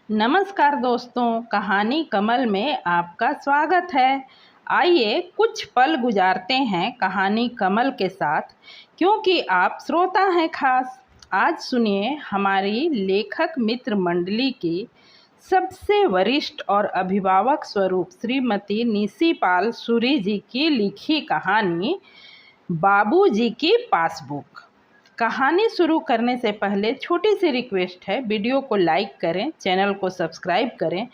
नमस्कार दोस्तों, कहानी कमल में आपका स्वागत है। आइए कुछ पल गुजारते हैं कहानी कमल के साथ, क्योंकि आप श्रोता हैं खास। आज सुनिए हमारी लेखक मित्र मंडली की सबसे वरिष्ठ और अभिभावक स्वरूप श्रीमती निशी पाल सूरी जी की लिखी कहानी बाबूजी की पासबुक। कहानी शुरू करने से पहले छोटी सी रिक्वेस्ट है, वीडियो को लाइक करें, चैनल को सब्सक्राइब करें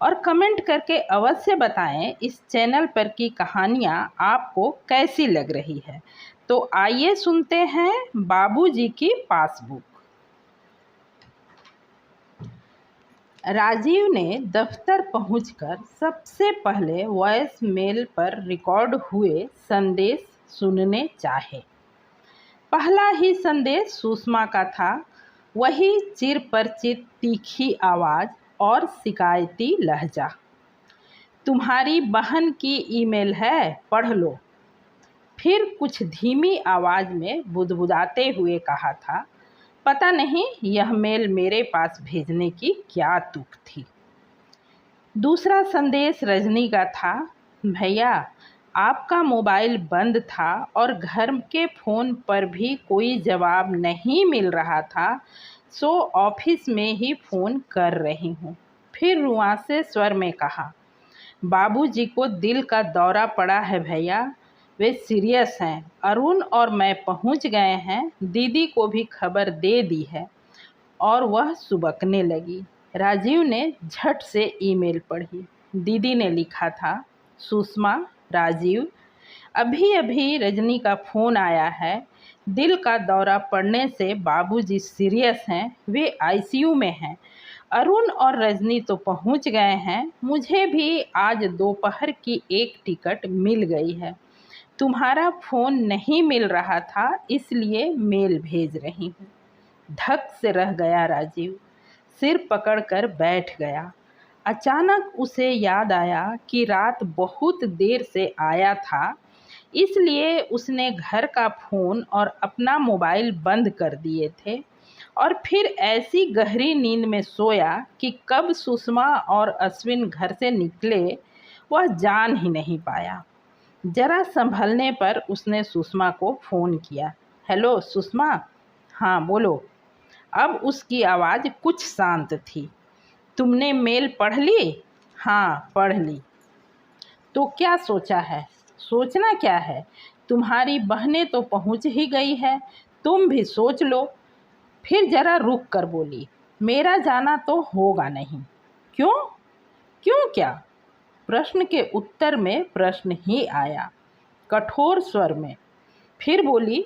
और कमेंट करके अवश्य बताएं इस चैनल पर की कहानियाँ आपको कैसी लग रही है। तो आइए सुनते हैं बाबूजी की पासबुक। राजीव ने दफ्तर पहुंचकर सबसे पहले वॉइस मेल पर रिकॉर्ड हुए संदेश सुनने चाहे। पहला ही संदेश सुषमा का था, वही चिरपरिचित तीखी आवाज़ और शिकायती लहजा। तुम्हारी बहन की ईमेल है, पढ़ लो। फिर कुछ धीमी आवाज़ में बुदबुदाते हुए कहा था, पता नहीं यह मेल मेरे पास भेजने की क्या तुक थी। दूसरा संदेश रजनी का था, भैया आपका मोबाइल बंद था और घर के फ़ोन पर भी कोई जवाब नहीं मिल रहा था, सो ऑफिस में ही फ़ोन कर रही हूँ। फिर रुआंसे स्वर में कहा, बाबूजी को दिल का दौरा पड़ा है भैया, वे सीरियस हैं। अरुण और मैं पहुँच गए हैं, दीदी को भी खबर दे दी है। और वह सुबकने लगी। राजीव ने झट से ईमेल पढ़ी। दीदी ने लिखा था, सुषमा, राजीव, अभी अभी रजनी का फ़ोन आया है। दिल का दौरा पड़ने से बाबूजी सीरियस हैं, वे आईसीयू में हैं। अरुण और रजनी तो पहुंच गए हैं, मुझे भी आज दोपहर की एक टिकट मिल गई है। तुम्हारा फ़ोन नहीं मिल रहा था, इसलिए मेल भेज रही हूँ। धक से रह गया राजीव, सिर पकड़कर बैठ गया। अचानक उसे याद आया कि रात बहुत देर से आया था, इसलिए उसने घर का फ़ोन और अपना मोबाइल बंद कर दिए थे और फिर ऐसी गहरी नींद में सोया कि कब सुषमा और अश्विन घर से निकले वह जान ही नहीं पाया। जरा संभलने पर उसने सुषमा को फ़ोन किया। हेलो सुषमा। हाँ बोलो। अब उसकी आवाज़ कुछ शांत थी। तुमने मेल पढ़ ली? हाँ पढ़ ली। तो क्या सोचा है? सोचना क्या है, तुम्हारी बहनें तो पहुंच ही गई है, तुम भी सोच लो। फिर जरा रुक कर बोली, मेरा जाना तो होगा नहीं। क्यों? क्यों क्या? प्रश्न के उत्तर में प्रश्न ही आया, कठोर स्वर में। फिर बोली,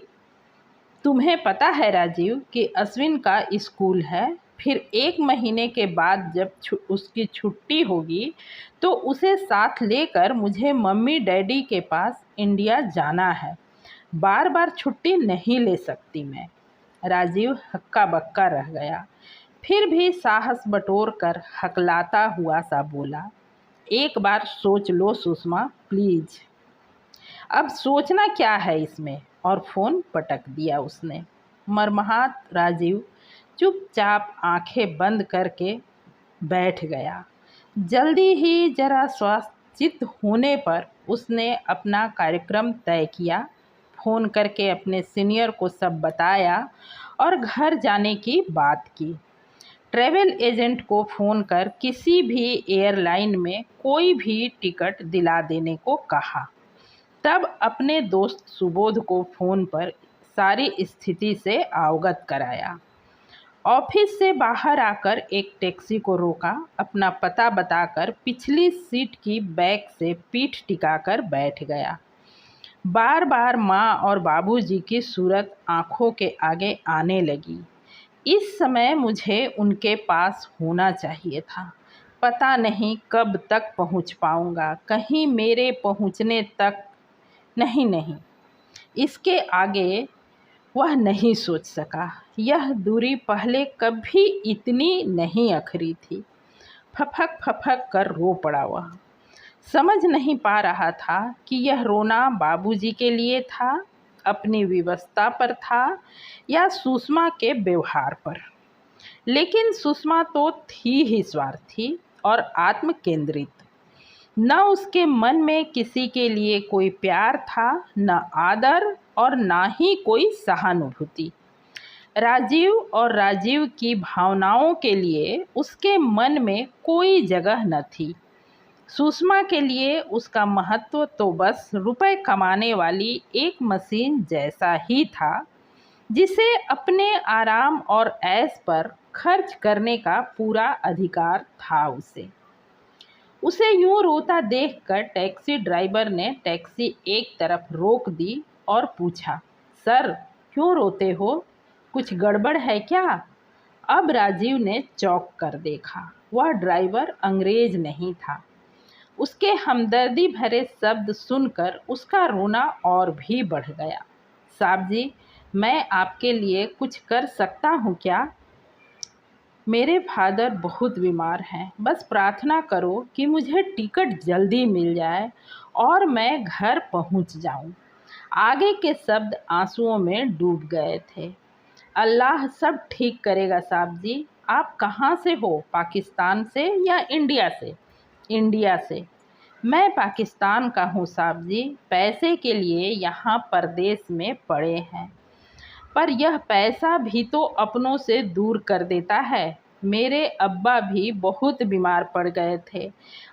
तुम्हें पता है राजीव कि अश्विन का स्कूल है, फिर 1 महीने के बाद जब उसकी छुट्टी होगी तो उसे साथ लेकर मुझे मम्मी डैडी के पास इंडिया जाना है। बार बार छुट्टी नहीं ले सकती मैं। राजीव हक्का बक्का रह गया, फिर भी साहस बटोर कर हकलाता हुआ सा बोला, एक बार सोच लो सुषमा प्लीज़। अब सोचना क्या है इसमें? और फ़ोन पटक दिया उसने। मरमहात राजीव चुपचाप आंखें बंद करके बैठ गया। जल्दी ही जरा स्वाचित होने पर उसने अपना कार्यक्रम तय किया, फ़ोन करके अपने सीनियर को सब बताया और घर जाने की बात की। ट्रैवल एजेंट को फ़ोन कर किसी भी एयरलाइन में कोई भी टिकट दिला देने को कहा। तब अपने दोस्त सुबोध को फ़ोन पर सारी स्थिति से अवगत कराया। ऑफिस से बाहर आकर एक टैक्सी को रोका, अपना पता बताकर पिछली सीट की बैक से पीठ टिकाकर बैठ गया। बार बार माँ और बाबूजी की सूरत आँखों के आगे आने लगी। इस समय मुझे उनके पास होना चाहिए था। पता नहीं कब तक पहुँच पाऊँगा, कहीं मेरे पहुँचने तक नहीं, इसके आगे वह नहीं सोच सका। यह दूरी पहले कभी इतनी नहीं अखरी थी। फफक फफक कर रो पड़ा वह। समझ नहीं पा रहा था कि यह रोना बाबूजी के लिए था, अपनी विवशता पर था या सुषमा के व्यवहार पर। लेकिन सुषमा तो थी ही स्वार्थी और आत्म केंद्रित। न उसके मन में किसी के लिए कोई प्यार था, न आदर और ना ही कोई सहानुभूति। राजीव और राजीव की भावनाओं के लिए उसके मन में कोई जगह न थी। सुषमा के लिए उसका महत्व तो बस रुपए कमाने वाली एक मशीन जैसा ही था, जिसे अपने आराम और ऐश पर खर्च करने का पूरा अधिकार था। उसे यूं रोता देखकर टैक्सी ड्राइवर ने टैक्सी एक तरफ रोक दी और पूछा, सर क्यों रोते हो, कुछ गड़बड़ है क्या? अब राजीव ने चौंक कर देखा। वह ड्राइवर अंग्रेज नहीं था। उसके हमदर्दी भरे शब्द सुनकर उसका रोना और भी बढ़ गया। साहब जी, मैं आपके लिए कुछ कर सकता हूँ क्या? मेरे फादर बहुत बीमार हैं, बस प्रार्थना करो कि मुझे टिकट जल्दी मिल जाए और मैं घर पहुंच जाऊं। आगे के शब्द आंसुओं में डूब गए थे। अल्लाह सब ठीक करेगा साहब जी। आप कहाँ से हो, पाकिस्तान से या इंडिया से? इंडिया से। मैं पाकिस्तान का हूँ साहब जी। पैसे के लिए यहाँ परदेश में पड़े हैं, पर यह पैसा भी तो अपनों से दूर कर देता है। मेरे अब्बा भी बहुत बीमार पड़ गए थे।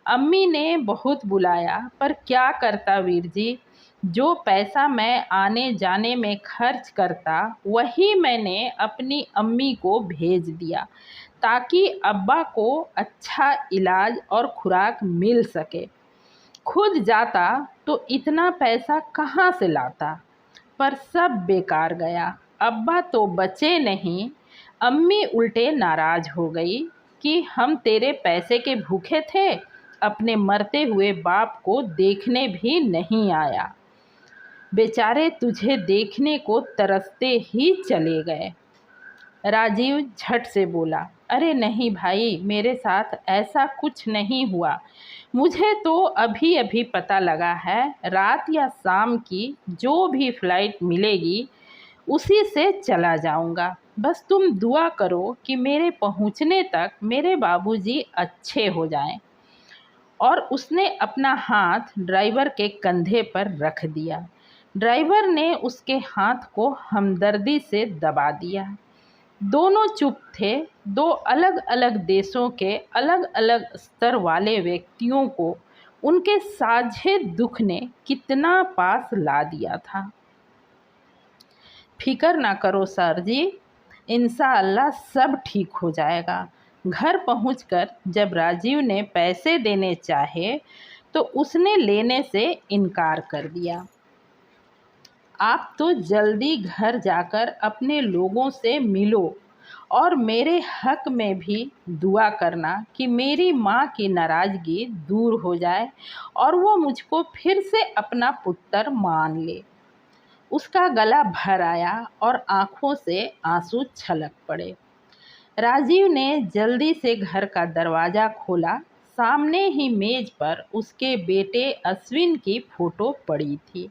अम्मी ने बहुत बुलाया, पर क्या करता वीर जी। जो पैसा मैं आने जाने में खर्च करता, वही मैंने अपनी अम्मी को भेज दिया, ताकि अब्बा को अच्छा इलाज और खुराक मिल सके। खुद जाता तो इतना पैसा कहाँ से लाता, पर सब बेकार गया। अब्बा तो बचे नहीं, अम्मी उल्टे नाराज हो गई कि हम तेरे पैसे के भूखे थे, अपने मरते हुए बाप को देखने भी नहीं आया। बेचारे तुझे देखने को तरसते ही चले गए। राजीव झट से बोला, अरे नहीं भाई, मेरे साथ ऐसा कुछ नहीं हुआ। मुझे तो अभी अभी पता लगा है। रात या शाम की जो भी फ्लाइट मिलेगी उसी से चला जाऊंगा। बस तुम दुआ करो कि मेरे पहुंचने तक मेरे बाबूजी अच्छे हो जाएं। और उसने अपना हाथ ड्राइवर के कंधे पर रख दिया। ड्राइवर ने उसके हाथ को हमदर्दी से दबा दिया। दोनों चुप थे। दो अलग अलग देशों के अलग अलग स्तर वाले व्यक्तियों को उनके साझे दुख ने कितना पास ला दिया था। फिक्र ना करो सर जी, इंशाअल्लाह सब ठीक हो जाएगा। घर पहुंचकर जब राजीव ने पैसे देने चाहे तो उसने लेने से इनकार कर दिया। आप तो जल्दी घर जाकर अपने लोगों से मिलो और मेरे हक में भी दुआ करना कि मेरी माँ की नाराज़गी दूर हो जाए और वो मुझको फिर से अपना पुत्र मान ले। उसका गला भर आया और आंखों से आंसू छलक पड़े। राजीव ने जल्दी से घर का दरवाज़ा खोला। सामने ही मेज पर उसके बेटे अश्विन की फ़ोटो पड़ी थी,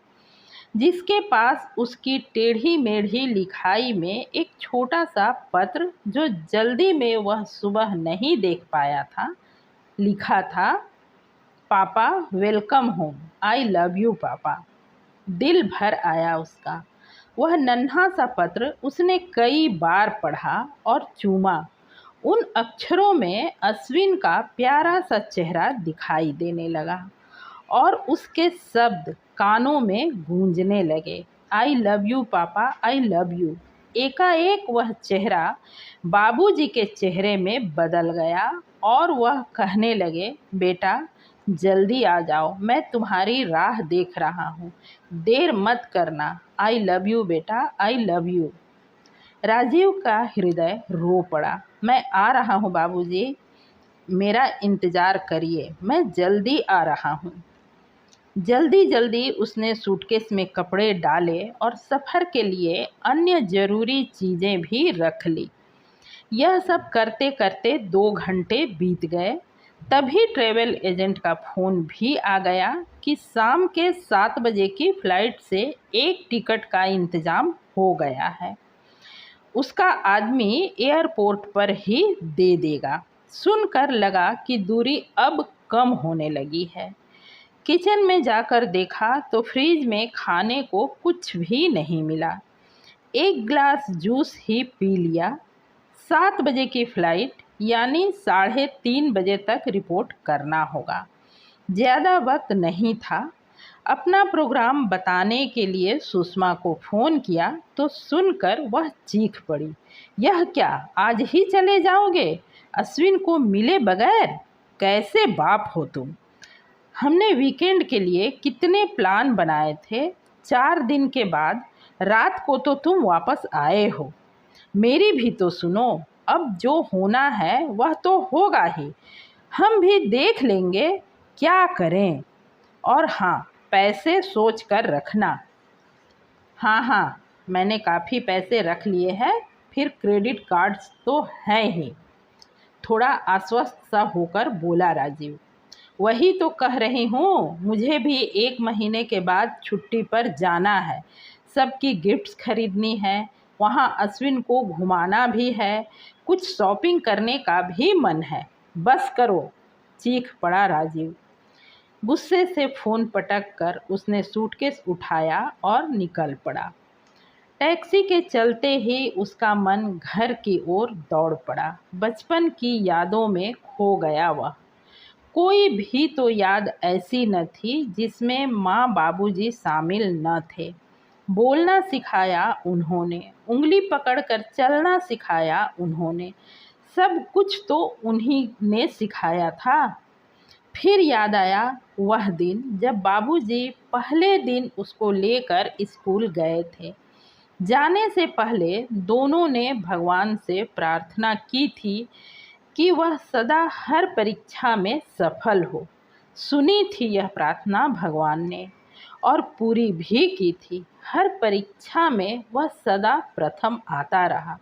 जिसके पास उसकी टेढ़ी मेढ़ी लिखाई में एक छोटा सा पत्र, जो जल्दी में वह सुबह नहीं देख पाया था, लिखा था, पापा welcome home, I love you पापा। दिल भर आया उसका। वह नन्हा सा पत्र उसने कई बार पढ़ा और चूमा। उन अक्षरों में अश्विन का प्यारा सा चेहरा दिखाई देने लगा और उसके शब्द कानों में गूंजने लगे, आई लव यू पापा, आई लव यू। एकाएक वह चेहरा बाबूजी के चेहरे में बदल गया और वह कहने लगे, बेटा जल्दी आ जाओ, मैं तुम्हारी राह देख रहा हूँ, देर मत करना। आई लव यू बेटा, आई लव यू। राजीव का हृदय रो पड़ा। मैं आ रहा हूँ बाबूजी, मेरा इंतज़ार करिए, मैं जल्दी आ रहा हूँ। जल्दी जल्दी उसने सूटकेस में कपड़े डाले और सफ़र के लिए अन्य ज़रूरी चीज़ें भी रख ली। यह सब करते करते 2 घंटे बीत गए। तभी ट्रैवल एजेंट का फ़ोन भी आ गया कि शाम के 7 बजे की फ़्लाइट से एक टिकट का इंतज़ाम हो गया है। उसका आदमी एयरपोर्ट पर ही दे देगा। सुनकर लगा कि दूरी अब कम होने लगी है। किचन में जाकर देखा तो फ्रिज में खाने को कुछ भी नहीं मिला। एक ग्लास जूस ही पी लिया। 7 बजे की फ्लाइट, यानी 3:30 बजे तक रिपोर्ट करना होगा। ज़्यादा वक्त नहीं था। अपना प्रोग्राम बताने के लिए सुषमा को फ़ोन किया तो सुनकर वह चीख पड़ी, यह क्या, आज ही चले जाओगे? अश्विन को मिले बगैर? कैसे बाप हो तुम? हमने वीकेंड के लिए कितने प्लान बनाए थे। 4 दिन के बाद रात को तो तुम वापस आए हो। मेरी भी तो सुनो। अब जो होना है वह तो होगा ही। हम भी देख लेंगे क्या करें। और हाँ, पैसे सोच कर रखना। हाँ हाँ, मैंने काफ़ी पैसे रख लिए हैं, फिर क्रेडिट कार्ड्स तो हैं ही। थोड़ा आश्वस्त सा होकर बोला राजीव। वही तो कह रही हूँ, मुझे भी 1 महीने के बाद छुट्टी पर जाना है। सबकी गिफ्ट्स खरीदनी है, वहाँ अश्विन को घुमाना भी है, कुछ शॉपिंग करने का भी मन है। बस करो, चीख पड़ा राजीव। गुस्से से फ़ोन पटक कर उसने सूटकेस उठाया और निकल पड़ा। टैक्सी के चलते ही उसका मन घर की ओर दौड़ पड़ा। बचपन की यादों में खो गया वह। कोई भी तो याद ऐसी न थी जिसमें माँ बाबूजी शामिल न थे। बोलना सिखाया उन्होंने, उंगली पकड़कर चलना सिखाया उन्होंने, सब कुछ तो उन्हीं ने सिखाया था। फिर याद आया वह दिन जब बाबूजी पहले दिन उसको लेकर स्कूल गए थे। जाने से पहले दोनों ने भगवान से प्रार्थना की थी कि वह सदा हर परीक्षा में सफल हो। सुनी थी यह प्रार्थना भगवान ने और पूरी भी की थी। हर परीक्षा में वह सदा प्रथम आता रहा।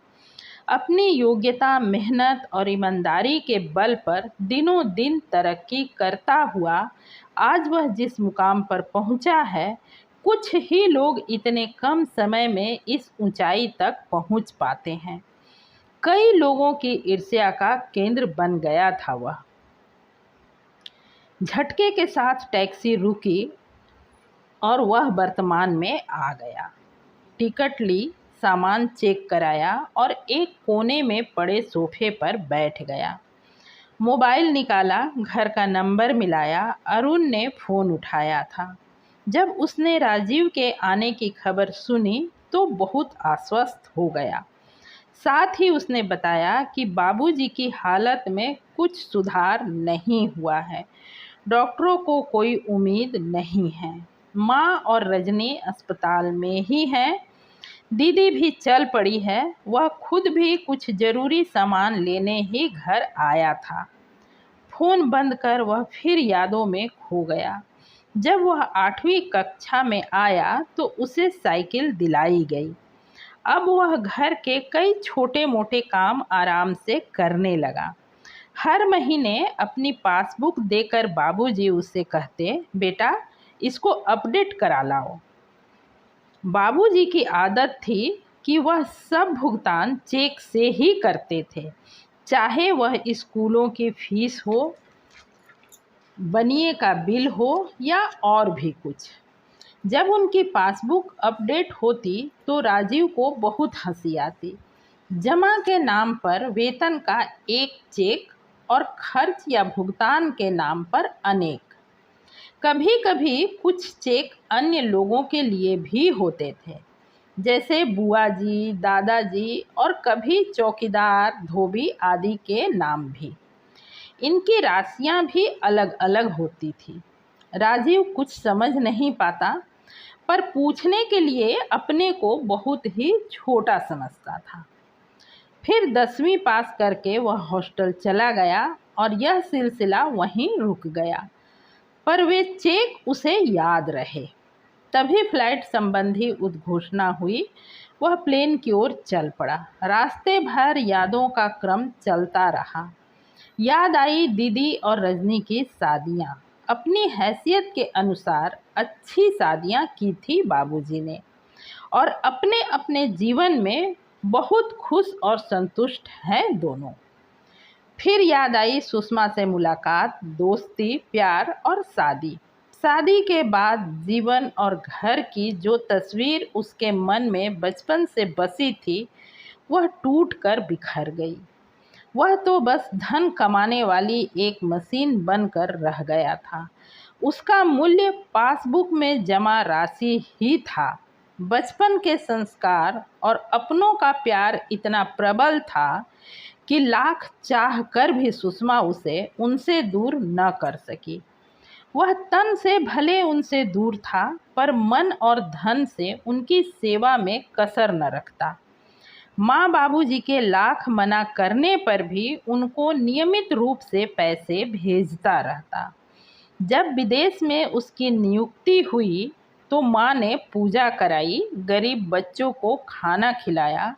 अपनी योग्यता, मेहनत और ईमानदारी के बल पर दिनों दिन तरक्की करता हुआ आज वह जिस मुकाम पर पहुंचा है, कुछ ही लोग इतने कम समय में इस ऊंचाई तक पहुंच पाते हैं। कई लोगों की ईर्ष्या का केंद्र बन गया था वह। झटके के साथ टैक्सी रुकी और वह वर्तमान में आ गया। टिकट ली, सामान चेक कराया और एक कोने में पड़े सोफे पर बैठ गया। मोबाइल निकाला, घर का नंबर मिलाया। अरुण ने फ़ोन उठाया था। जब उसने राजीव के आने की खबर सुनी तो बहुत आश्वस्त हो गया। साथ ही उसने बताया कि बाबूजी की हालत में कुछ सुधार नहीं हुआ है। डॉक्टरों को कोई उम्मीद नहीं है। माँ और रजनी अस्पताल में ही हैं। दीदी भी चल पड़ी है। वह खुद भी कुछ ज़रूरी सामान लेने ही घर आया था। फ़ोन बंद कर वह फिर यादों में खो गया। जब वह 8वीं कक्षा में आया तो उसे साइकिल दिलाई गई। अब वह घर के कई छोटे मोटे काम आराम से करने लगा। हर महीने अपनी पासबुक देकर बाबूजी उससे कहते, बेटा इसको अपडेट करा लाओ। बाबूजी की आदत थी कि वह सब भुगतान चेक से ही करते थे, चाहे वह स्कूलों की फीस हो, बनिए का बिल हो या और भी कुछ। जब उनकी पासबुक अपडेट होती तो राजीव को बहुत हंसी आती। जमा के नाम पर वेतन का एक चेक और खर्च या भुगतान के नाम पर अनेक। कभी कभी कुछ चेक अन्य लोगों के लिए भी होते थे, जैसे बुआ जी, दादाजी और कभी चौकीदार, धोबी आदि के नाम भी। इनकी राशियां भी अलग अलग होती थी। राजीव कुछ समझ नहीं पाता, पर पूछने के लिए अपने को बहुत ही छोटा समझता था। फिर 10वीं पास करके वह हॉस्टल चला गया और यह सिलसिला वहीं रुक गया। पर वे चेक उसे याद रहे। तभी फ्लाइट संबंधी उद्घोषणा हुई। वह प्लेन की ओर चल पड़ा। रास्ते भर यादों का क्रम चलता रहा। याद आई दीदी और रजनी की शादियाँ। अपनी हैसियत के अनुसार अच्छी शादियाँ की थी बाबूजी ने, और अपने अपने जीवन में बहुत खुश और संतुष्ट हैं दोनों। फिर याद आई सुषमा से मुलाकात, दोस्ती, प्यार और शादी। शादी के बाद जीवन और घर की जो तस्वीर उसके मन में बचपन से बसी थी, वह टूटकर बिखर गई। वह तो बस धन कमाने वाली एक मशीन बनकर रह गया था। उसका मूल्य पासबुक में जमा राशि ही था। बचपन के संस्कार और अपनों का प्यार इतना प्रबल था कि लाख चाह कर भी सुषमा उसे उनसे दूर न कर सकी। वह तन से भले उनसे दूर था, पर मन और धन से उनकी सेवा में कसर न रखता। माँ बाबूजी के लाख मना करने पर भी उनको नियमित रूप से पैसे भेजता रहता। जब विदेश में उसकी नियुक्ति हुई तो माँ ने पूजा कराई, गरीब बच्चों को खाना खिलाया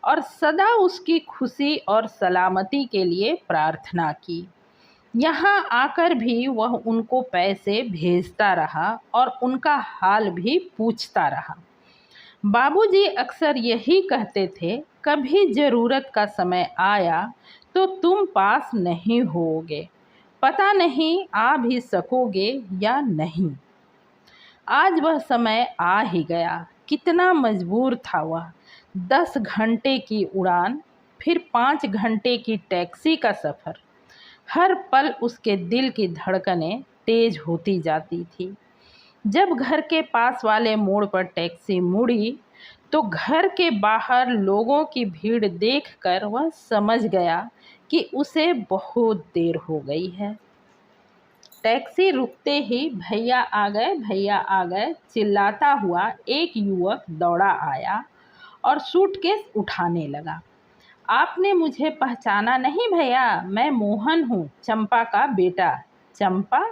और सदा उसकी खुशी और सलामती के लिए प्रार्थना की। यहाँ आकर भी वह उनको पैसे भेजता रहा और उनका हाल भी पूछता रहा। बाबूजी अक्सर यही कहते थे, कभी ज़रूरत का समय आया तो तुम पास नहीं होगे, पता नहीं आ भी सकोगे या नहीं। आज वह समय आ ही गया। कितना मजबूर था वह। 10 घंटे की उड़ान, फिर 5 घंटे की टैक्सी का सफ़र। हर पल उसके दिल की धड़कनें तेज होती जाती थी। जब घर के पास वाले मोड़ पर टैक्सी मुड़ी तो घर के बाहर लोगों की भीड़ देखकर वह समझ गया कि उसे बहुत देर हो गई है। टैक्सी रुकते ही भैया आ गए, भैया आ गए चिल्लाता हुआ एक युवक दौड़ा आया और सूटकेस उठाने लगा। आपने मुझे पहचाना नहीं भैया? मैं मोहन हूँ, चंपा का बेटा। चंपा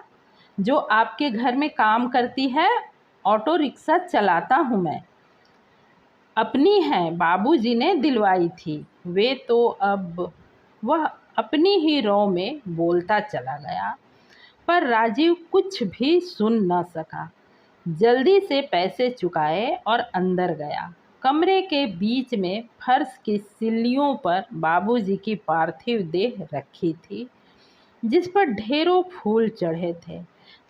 जो आपके घर में काम करती है, ऑटो रिक्शा चलाता हूँ मैं। अपनी है, बाबूजी ने दिलवाई थी। वे तो अब वह अपनी ही रौ में बोलता चला गया, पर राजीव कुछ भी सुन न सका। जल्दी से पैसे चुकाए और अंदर गया। कमरे के बीच में फर्श की सिल्लियों पर बाबूजी की पार्थिव देह रखी थी, जिस पर ढेरों फूल चढ़े थे।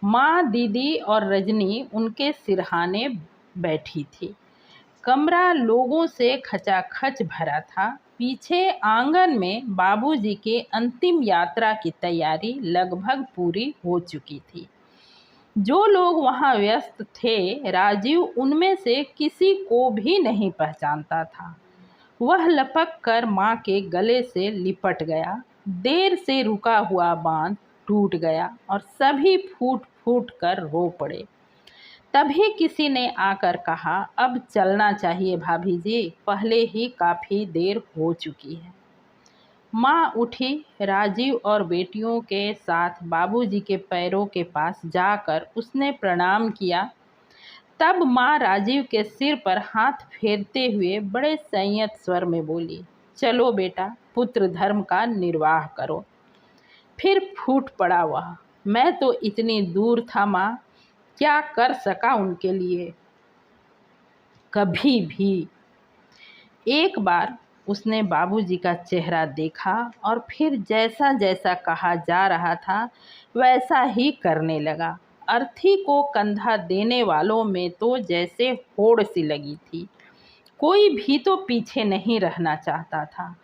माँ, दीदी और रजनी उनके सिरहाने बैठी थी। कमरा लोगों से खचाखच भरा था। पीछे आंगन में बाबूजी के अंतिम यात्रा की तैयारी लगभग पूरी हो चुकी थी। जो लोग वहां व्यस्त थे, राजीव उनमें से किसी को भी नहीं पहचानता था। वह लपक कर माँ के गले से लिपट गया। देर से रुका हुआ बांध टूट गया और सभी फूट फूट कर रो पड़े। तभी किसी ने आकर कहा, अब चलना चाहिए भाभी जी, पहले ही काफ़ी देर हो चुकी है। माँ उठी। राजीव और बेटियों के साथ बाबूजी के पैरों के पास जाकर उसने प्रणाम किया। तब माँ राजीव के सिर पर हाथ फेरते हुए बड़े संयत स्वर में बोली, चलो बेटा, पुत्र धर्म का निर्वाह करो। फिर फूट पड़ा वह, मैं तो इतनी दूर था माँ, क्या कर सका उनके लिए कभी भी। एक बार उसने बाबूजी का चेहरा देखा और फिर जैसा जैसा कहा जा रहा था वैसा ही करने लगा। अर्थी को कंधा देने वालों में तो जैसे होड़ सी लगी थी। कोई भी तो पीछे नहीं रहना चाहता था।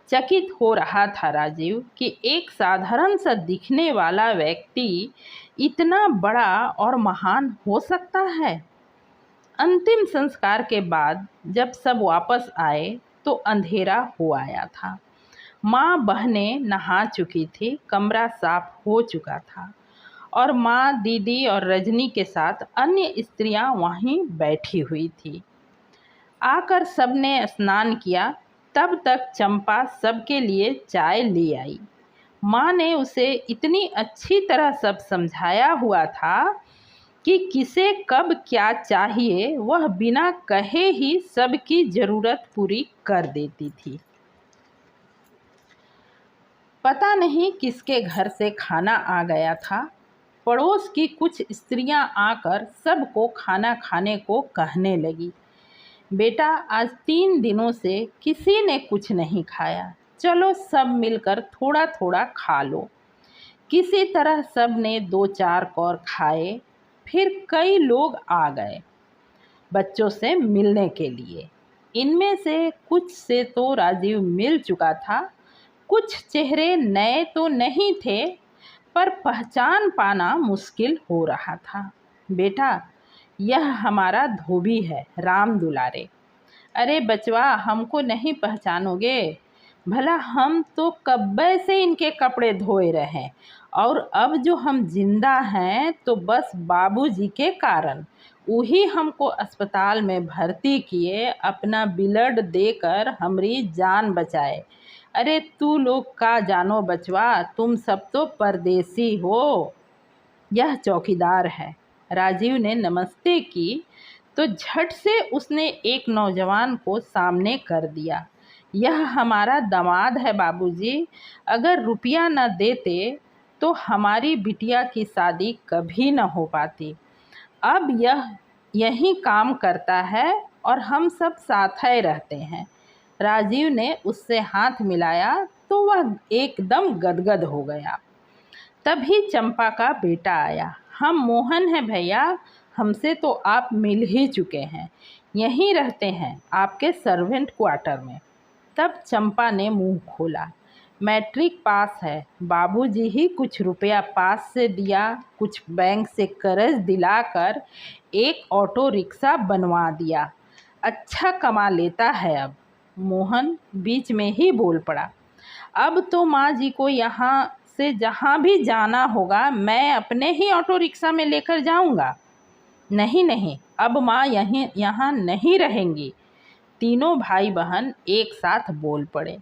चकित हो रहा था राजीव कि एक साधारण सा दिखने वाला व्यक्ति इतना बड़ा और महान हो सकता है। अंतिम संस्कार के बाद जब सब वापस आए तो अंधेरा हो आया था। माँ बहनें नहा चुकी थी, कमरा साफ हो चुका था और माँ, दीदी और रजनी के साथ अन्य स्त्रियां वहीं बैठी हुई थी। आकर सबने स्नान किया। तब तक चंपा सबके लिए चाय ले आई। माँ ने उसे इतनी अच्छी तरह सब समझाया हुआ था कि किसे कब क्या चाहिए वह बिना कहे ही सबकी ज़रूरत पूरी कर देती थी। पता नहीं किसके घर से खाना आ गया था। पड़ोस की कुछ स्त्रियां आकर सबको खाना खाने को कहने लगी। बेटा आज 3 दिनों से किसी ने कुछ नहीं खाया, चलो सब मिलकर थोड़ा थोड़ा खा लो। किसी तरह सब ने 2-4 कौर खाए। फिर कई लोग आ गए बच्चों से मिलने के लिए। इनमें से कुछ से तो राजीव मिल चुका था, कुछ चेहरे नए तो नहीं थे पर पहचान पाना मुश्किल हो रहा था। बेटा यह हमारा धोबी है, राम दुलारे। अरे बचवा, हमको नहीं पहचानोगे? भला हम तो कब्बे से इनके कपड़े धोए रहे, और अब जो हम जिंदा हैं तो बस बाबूजी के कारण। वही हमको अस्पताल में भर्ती किए, अपना ब्लड देकर हमारी जान बचाए। अरे तू लोग का जानो बचवा, तुम सब तो परदेसी हो। यह चौकीदार है। राजीव ने नमस्ते की तो झट से उसने एक नौजवान को सामने कर दिया। यह हमारा दामाद है बाबूजी, अगर रुपया न देते तो हमारी बिटिया की शादी कभी न हो पाती। अब यह यही काम करता है और हम सब साथ ही रहते हैं। राजीव ने उससे हाथ मिलाया तो वह एकदम गदगद हो गया। तभी चंपा का बेटा आया। हम मोहन हैं भैया, हमसे तो आप मिल ही चुके हैं, यहीं रहते हैं आपके सर्वेंट क्वार्टर में। तब चंपा ने मुंह खोला। मैट्रिक पास है, बाबूजी ही कुछ रुपया पास से दिया, कुछ बैंक से कर्ज दिलाकर एक ऑटो रिक्शा बनवा दिया। अच्छा कमा लेता है अब। मोहन बीच में ही बोल पड़ा। अब तो माँ जी को यहाँ से जहाँ भी जाना होगा मैं अपने ही ऑटो रिक्शा में लेकर जाऊँगा। नहीं नहीं, अब माँ यहाँ नहीं रहेंगी। तीनों भाई बहन एक साथ बोल पड़े।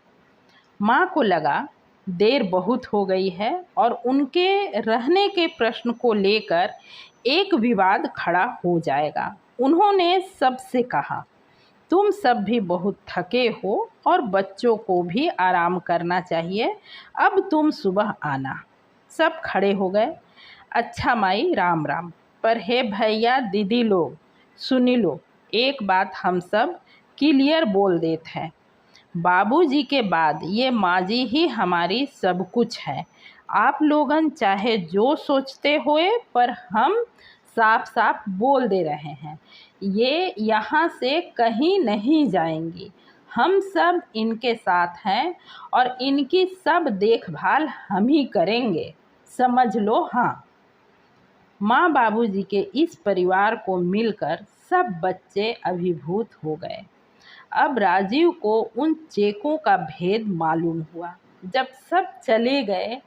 माँ को लगा देर बहुत हो गई है और उनके रहने के प्रश्न को लेकर एक विवाद खड़ा हो जाएगा। उन्होंने सबसे कहा, तुम सब भी बहुत थके हो और बच्चों को भी आराम करना चाहिए, अब तुम सुबह आना। सब खड़े हो गए। अच्छा माई, राम राम। पर हे भैया दीदी लोग, सुनी लो, एक बात हम सब क्लियर बोल देते हैं। बाबूजी के बाद ये माँ जी ही हमारी सब कुछ है। आप लोगन चाहे जो सोचते होए, पर हम साफ साफ बोल दे रहे हैं, ये यहाँ से कहीं नहीं जाएंगी। हम सब इनके साथ हैं और इनकी सब देखभाल हम ही करेंगे, समझ लो। हाँ। माँ बाबूजी के इस परिवार को मिलकर सब बच्चे अभिभूत हो गए। अब राजीव को उन चेकों का भेद मालूम हुआ। जब सब चले गए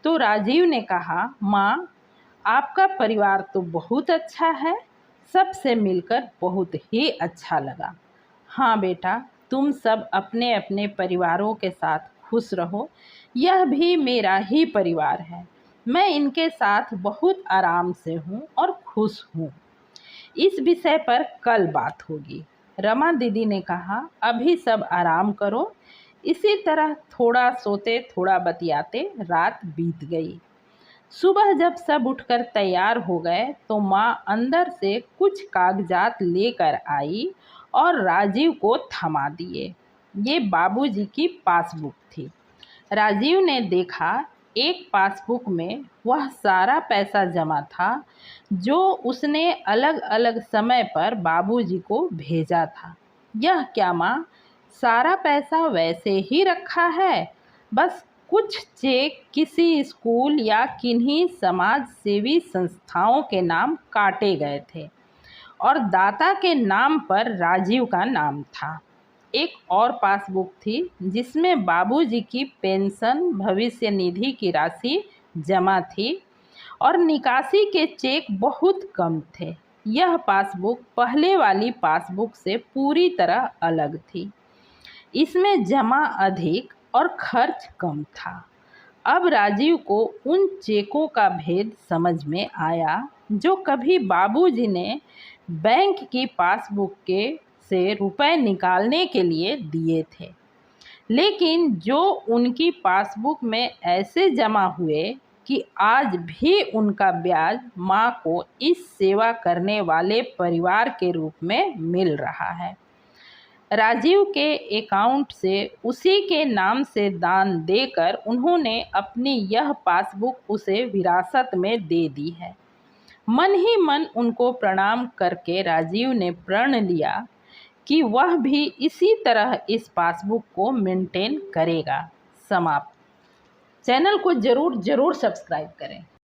तो राजीव ने कहा, माँ आपका परिवार तो बहुत अच्छा है, सबसे मिलकर बहुत ही अच्छा लगा। हाँ बेटा, तुम सब अपने अपने परिवारों के साथ खुश रहो, यह भी मेरा ही परिवार है। मैं इनके साथ बहुत आराम से हूँ और खुश हूँ। इस विषय पर कल बात होगी। रमा दीदी ने कहा, अभी सब आराम करो। इसी तरह थोड़ा सोते थोड़ा बतियाते रात बीत गई। सुबह जब सब उठकर तैयार हो गए तो माँ अंदर से कुछ कागजात लेकर आई और राजीव को थमा दिए। ये बाबूजी की पासबुक थी। राजीव ने देखा एक पासबुक में वह सारा पैसा जमा था जो उसने अलग अलग समय पर बाबूजी को भेजा था। यह क्या माँ, सारा पैसा वैसे ही रखा है, बस कुछ चेक किसी स्कूल या किन्हीं समाज सेवी संस्थाओं के नाम काटे गए थे और दाता के नाम पर राजीव का नाम था। एक और पासबुक थी जिसमें बाबूजी की पेंशन भविष्य निधि की राशि जमा थी और निकासी के चेक बहुत कम थे। यह पासबुक पहले वाली पासबुक से पूरी तरह अलग थी। इसमें जमा अधिक और खर्च कम था। अब राजीव को उन चेकों का भेद समझ में आया जो कभी बाबूजी ने बैंक की पासबुक के से रुपए निकालने के लिए दिए थे, लेकिन जो उनकी पासबुक में ऐसे जमा हुए कि आज भी उनका ब्याज माँ को इस सेवा करने वाले परिवार के रूप में मिल रहा है। राजीव के अकाउंट से उसी के नाम से दान देकर उन्होंने अपनी यह पासबुक उसे विरासत में दे दी है। मन ही मन उनको प्रणाम करके राजीव ने प्रण लिया कि वह भी इसी तरह इस पासबुक को मेंटेन करेगा। समाप्त। चैनल को जरूर सब्सक्राइब करें।